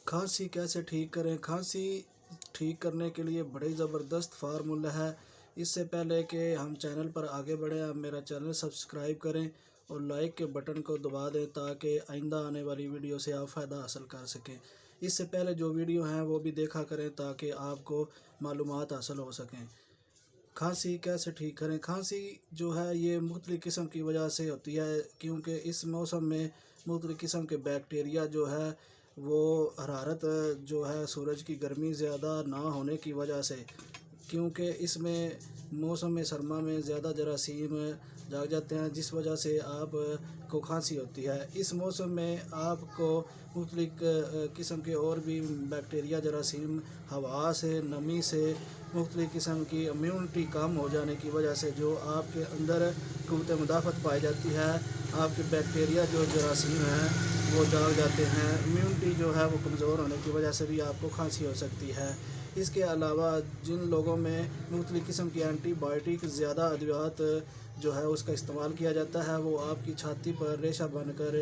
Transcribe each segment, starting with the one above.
کھانسی کیسے ٹھیک کریں؟ کھانسی ٹھیک کرنے کے لیے بڑی زبردست فارمولہ ہے۔ اس سے پہلے کہ ہم چینل پر آگے بڑھیں، آپ میرا چینل سبسکرائب کریں اور لائک کے بٹن کو دبا دیں تاکہ آئندہ آنے والی ویڈیو سے آپ فائدہ حاصل کر سکیں۔ اس سے پہلے جو ویڈیو ہیں وہ بھی دیکھا کریں تاکہ آپ کو معلومات حاصل ہو سکیں۔ کھانسی کیسے ٹھیک کریں؟ کھانسی جو ہے یہ مختلف قسم کی وجہ سے ہوتی ہے، کیونکہ اس موسم میں مختلف قسم کے بیکٹیریا جو ہے وہ حرارت جو ہے سورج کی گرمی زیادہ نہ ہونے کی وجہ سے، کیونکہ اس میں موسم سرما میں زیادہ جراثیم جاگ جاتے ہیں جس وجہ سے آپ کو کھانسی ہوتی ہے۔ اس موسم میں آپ کو مختلف قسم کے اور بھی بیکٹیریا جراثیم ہوا سے، نمی سے، مختلف قسم کی امیونٹی کم ہو جانے کی وجہ سے جو آپ کے اندر قوت مدافعت پائی جاتی ہے، آپ کے بیکٹیریا جو جراثیم ہیں وہ جاگ جاتے ہیں، امیونٹی جو ہے وہ کمزور ہونے کی وجہ سے بھی آپ کو کھانسی ہو سکتی ہے۔ اس کے علاوہ جن لوگوں میں مختلف قسم کی اینٹی بائیوٹک زیادہ ادویات جو ہے اس کا استعمال کیا جاتا ہے، وہ آپ کی چھاتی پر ریشہ بن کر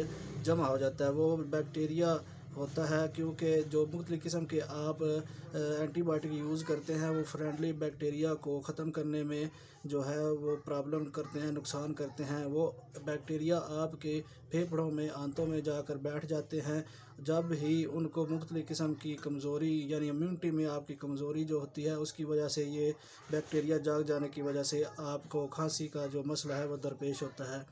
جمع ہو جاتا ہے، وہ بیکٹیریا ہوتا ہے، کیونکہ جو مختلف قسم کے آپ اینٹی بائیوٹک یوز کرتے ہیں وہ فرینڈلی بیکٹیریا کو ختم کرنے میں جو ہے وہ پرابلم کرتے ہیں، نقصان کرتے ہیں۔ وہ بیکٹیریا آپ کے پھیپھڑوں میں، آنتوں میں جا کر بیٹھ جاتے ہیں۔ جب ہی ان کو مختلف قسم کی کمزوری یعنی امیونٹی میں آپ کی کمزوری جو ہوتی ہے اس کی وجہ سے یہ بیکٹیریا جاگ جانے کی وجہ سے آپ کو کھانسی کا جو مسئلہ ہے وہ درپیش ہوتا ہے۔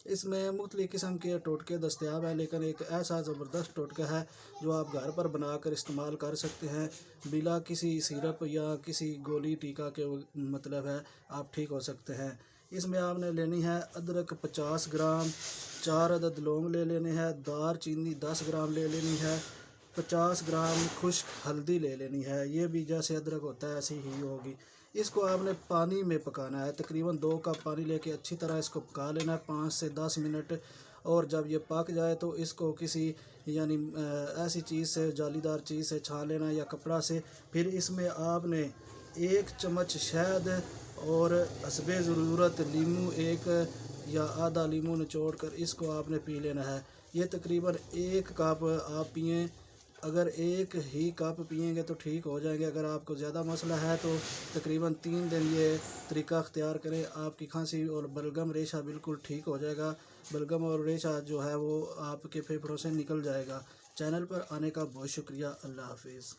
اس میں مختلف قسم کے ٹوٹکے دستیاب ہیں، لیکن ایک ایسا زبردست ٹوٹکا ہے جو آپ گھر پر بنا کر استعمال کر سکتے ہیں بلا کسی سیرپ یا کسی گولی ٹیکا کے، مطلب ہے آپ ٹھیک ہو سکتے ہیں۔ اس میں آپ نے لینی ہے ادرک 50 گرام، 4 عدد لونگ لے لینے ہیں، دار چینی 10 گرام لے لینی ہے، 50 گرام خشک ہلدی لے لینی ہے، یہ بھی جیسے ادرک ہوتا ہے ایسی ہی ہوگی۔ اس کو آپ نے پانی میں پکانا ہے، تقریباً 2 کپ پانی لے کے اچھی طرح اس کو پکا لینا ہے 5 سے 10 منٹ، اور جب یہ پک جائے تو اس کو کسی یعنی ایسی چیز سے، جالی دار چیز سے چھان لینا یا کپڑا سے۔ پھر اس میں آپ نے 1 چمچ شہد اور حسب ضرورت لیمو، 1 یا آدھا لیمو نچوڑ کر اس کو آپ نے پی لینا ہے۔ یہ تقریباً 1 کپ آپ پئیں، اگر 1 ہی کپ پئیں گے تو ٹھیک ہو جائیں گے، اگر آپ کو زیادہ مسئلہ ہے تو تقریباً 3 دن یہ طریقہ اختیار کریں، آپ کی کھانسی اور بلغم ریشہ بالکل ٹھیک ہو جائے گا، بلغم اور ریشہ جو ہے وہ آپ کے پھیپھڑوں سے نکل جائے گا۔ چینل پر آنے کا بہت شکریہ، اللہ حافظ۔